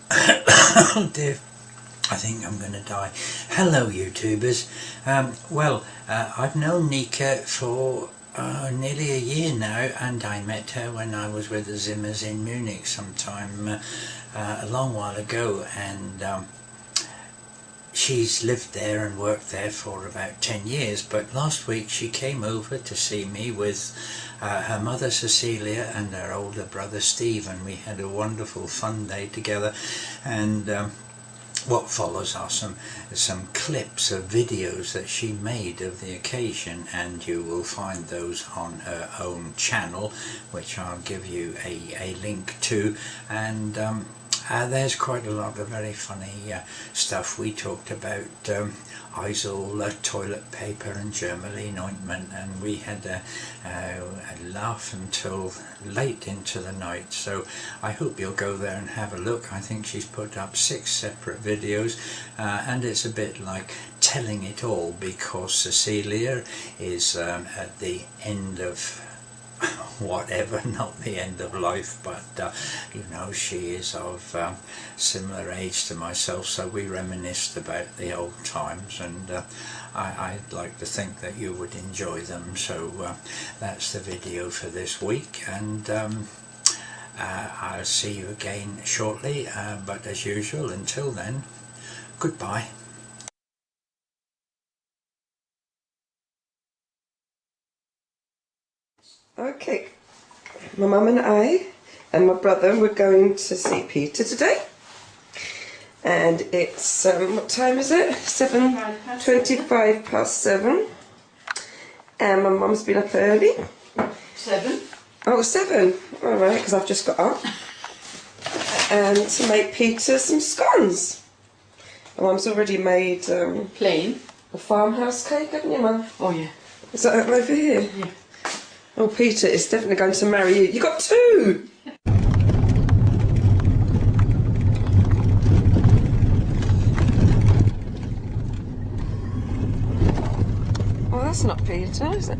Oh dear, I think I'm going to die. Hello YouTubers. I've known Nneka for nearly a year now, and I met her when I was with the Zimmers in Munich sometime a long while ago, and she's lived there and worked there for about 10 years, but last week she came over to see me with her mother Cecilia and her older brother Steve, and we had a wonderful fun day together. And what follows are some clips of videos that she made of the occasion, and you will find those on her own channel, which I'll give you a link to. And there's quite a lot of very funny stuff. We talked about Isol toilet paper and Germaline ointment, and we had a laugh until late into the night. So I hope you'll go there and have a look. I think she's put up 6 separate videos, and it's a bit like telling it all, because Cecilia is at the end of whatever, not the end of life, but you know, she is of similar age to myself, so we reminisced about the old times, and I'd like to think that you would enjoy them. So that's the video for this week, and I'll see you again shortly, but as usual, until then, goodbye. Okay, my mum and I and my brother were going to see Peter today, and it's what time is it? 7:25 past 7, and my mum's been up early. 7. Oh, 7. All right, because I've just got up, and to make Peter some scones. My mum's already made Plain. a farmhouse cake, haven't you, Mum? Oh yeah. Is that over here? Yeah. Oh, Peter is definitely going to marry you. You got 2! Well, that's not Peter, is it?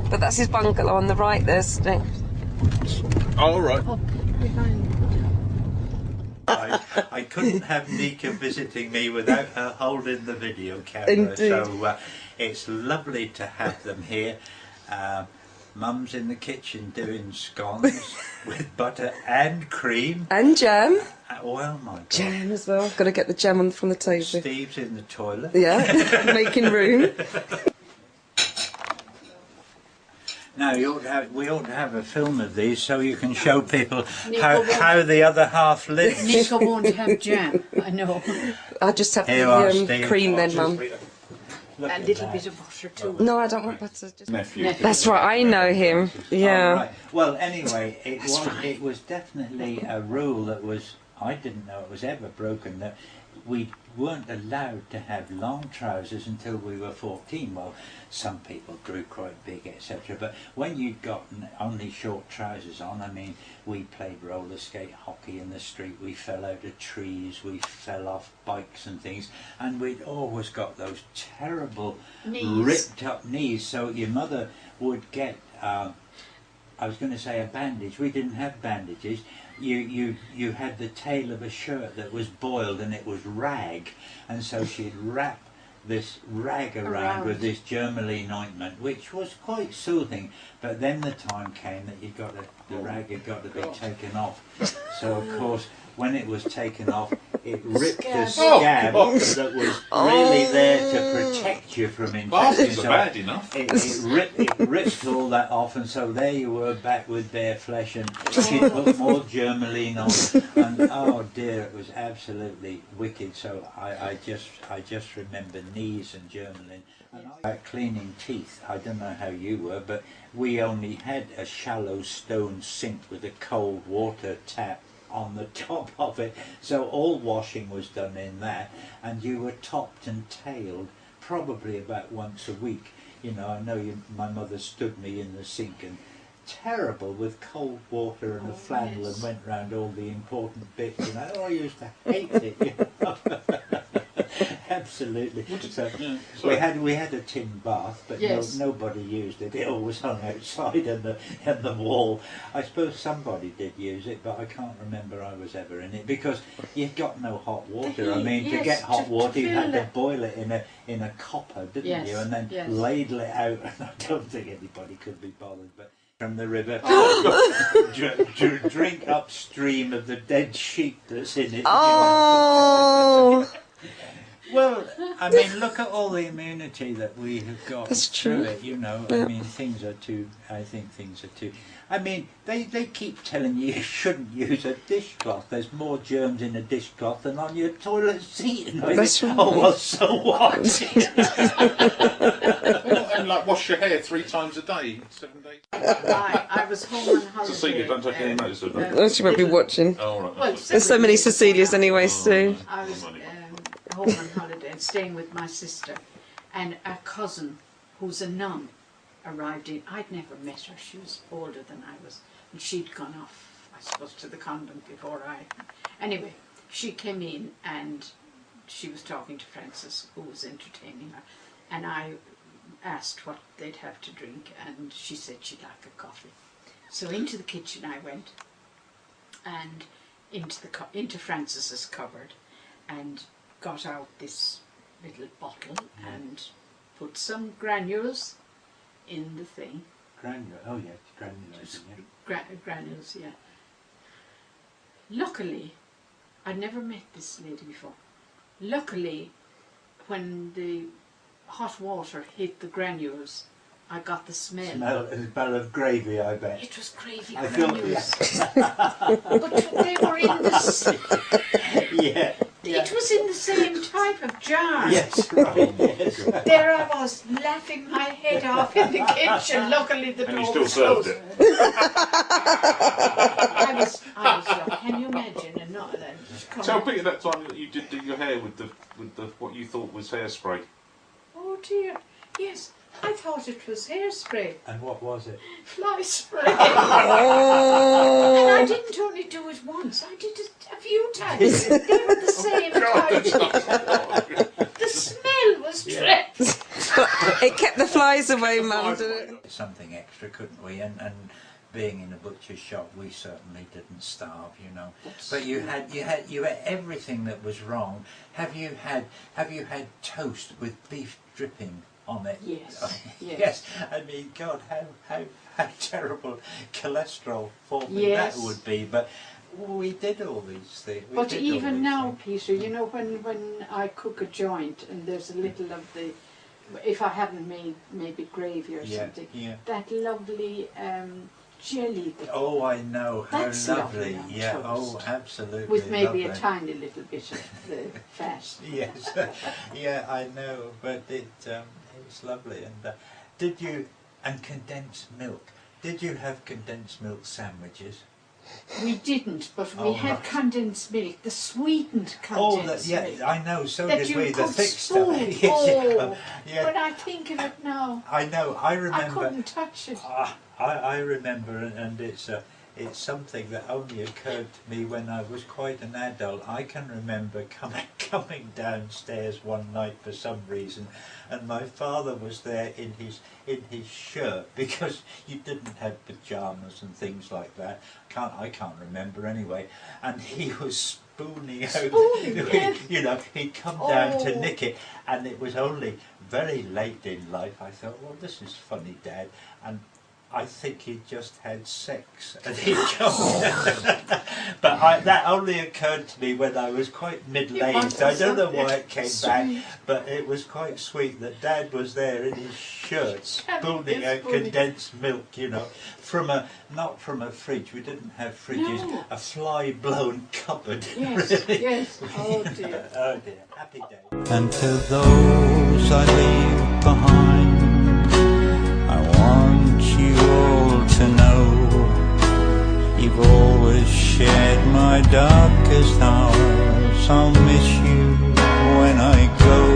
But that's his bungalow on the right there, Steve. All right. Oh, behind. I couldn't have Nneka visiting me without her holding the video camera. Indeed. So it's lovely to have them here. Mum's in the kitchen doing scones with butter and cream. And jam. Well, my God. Jam as well. Got to get the jam on from the table. Steve's in the toilet. Yeah, making room. Now we ought to have a film of these so you can show people how the other half lives. Nneka won't have jam, I know. I'll just have Here you are, the Steve. cream then, Mum. A little bit of butter too. No, I don't want butter. Just... Nephew. That's right, I know him. Yeah. Oh, right. Well, anyway, it was definitely a rule that was, I didn't know it was ever broken, that we weren't allowed to have long trousers until we were 14. Well, some people grew quite big, etc. But when you'd gotten only short trousers on, I mean, we played roller skate hockey in the street, we fell out of trees, we fell off bikes and things, and we'd always got those terrible ripped up knees. So your mother would get, I was going to say a bandage, we didn't have bandages. You had the tail of a shirt that was boiled and it was rag, and so she'd wrap this rag around with this Germaline ointment, which was quite soothing. But then the time came that the rag had got to be taken off. So of course, when it was taken off, it ripped the scab that was really there to protect you from infection. So bad enough. It ripped all that off, and so there you were back with bare flesh, and she put more Germaline on, and oh dear, it was absolutely wicked. So I just remember knees and Germaline. And about cleaning teeth, I don't know how you were, but we only had a shallow stone sink with a cold water tap on the top of it, so all washing was done in that, and you were topped and tailed probably about once a week. You know, I know my mother stood me in the sink, and terrible, with cold water and a flannel, and went round all the important bits, and I used to hate it, you know. Absolutely. So Yeah, we had a tin bath, but Yes. nobody used it. It always hung outside in the wall. I suppose somebody did use it, but I can't remember I was ever in it because you got no hot water. I mean, to Yes, get hot to water, you had fill to boil it in a copper, didn't Yes, you? And then yes. ladle it out. And I don't think anybody could be bothered, but. From the river, drink upstream of the dead sheep that's in it. Oh, Well, I mean, look at all the immunity that we have got That's through true. it, you know. Yeah. I mean, I think things are too... I mean, they keep telling you you shouldn't use a dishcloth. There's more germs in a dishcloth than on your toilet seat. And I That's think, right. oh, well, so what? And like wash your hair 3 times a day, 7 days. I was home on holiday. Cecilia, don't take any notice of that. oh, she won't be watching. Oh, right. Well, There's so many Cecilias anyway, Sue. I was home on holiday and staying with my sister, and a cousin who's a nun arrived in. I'd never met her. She was older than I was, and she'd gone off, I suppose, to the convent before I. Anyway, she came in and she was talking to Francis, who was entertaining her, and I asked what they'd have to drink, and she said she'd like a coffee. So into the kitchen I went, and into Francis's cupboard, and got out this little bottle and put some granules in the thing. Oh, yeah, granules. Yeah. Granules, yeah. Luckily, I'd never met this lady before. Luckily, when the hot water hit the granules, I got the smell. A barrel of gravy, I bet. It was gravy I feel- granules. But they were in the... Yeah. It was in the same type of jar. Yes, right, yes. There I was, laughing my head off in the kitchen. Luckily the And door you still was served closed. it. I was shocked. Can you imagine? And not then. Tell Peter that time that you did do your hair with the what you thought was hairspray. Oh dear. Yes, I thought it was hairspray. And what was it? Fly spray. And I Oh, didn't only do it once. I did it a few times. They were the same type. The smell was dreadful. it kept the flies away, Mum, didn't it? Something extra, couldn't we? And being in a butcher's shop, we certainly didn't starve, you know. But you had everything that was wrong. Have you had toast with beef dripping on it? Yes. Yes. Yes. I mean, God, how terrible cholesterol forming Yes. that would be. But we did all these things. We But did all even these now, things. Peter, you know, when I cook a joint and there's a little of the, if I haven't made maybe gravy or something, that lovely jelly. Oh, I know. How That's lovely. lovely on Yeah. toast. Oh, absolutely. With maybe a lovely. tiny little bit of the fat. Yes, yeah, I know, but it was lovely. And condensed milk. Did you have condensed milk sandwiches? We didn't, but we Oh, had right. condensed milk, the sweetened Oh, condensed yeah, milk. I know. So That did you we. The could thick spoon. stuff. Yes, Oh, yeah. when I think of it now, I know. I I remember. couldn't touch it. I remember, and it's something that only occurred to me when I was quite an adult. I can remember coming downstairs one night for some reason, and my father was there in his shirt, because you didn't have pyjamas and things like that. I can't remember anyway. And he was spooning out. yes. You know, he'd come down to Oh. nick it, and it was only very late in life. I thought, well, this is funny, Dad. And I think he just had sex, and he'd come. But that only occurred to me when I was quite middle-aged. I don't know why it came back, but it was quite sweet that Dad was there in his shirt, spooning out condensed milk, you know, not from a fridge. We didn't have fridges. No. A fly-blown cupboard. Yes, really. yes. Oh dear. Oh dear. Happy day. And to those I leave behind, I want you all to know, you've always shared my darkest hours. I'll miss you when I go.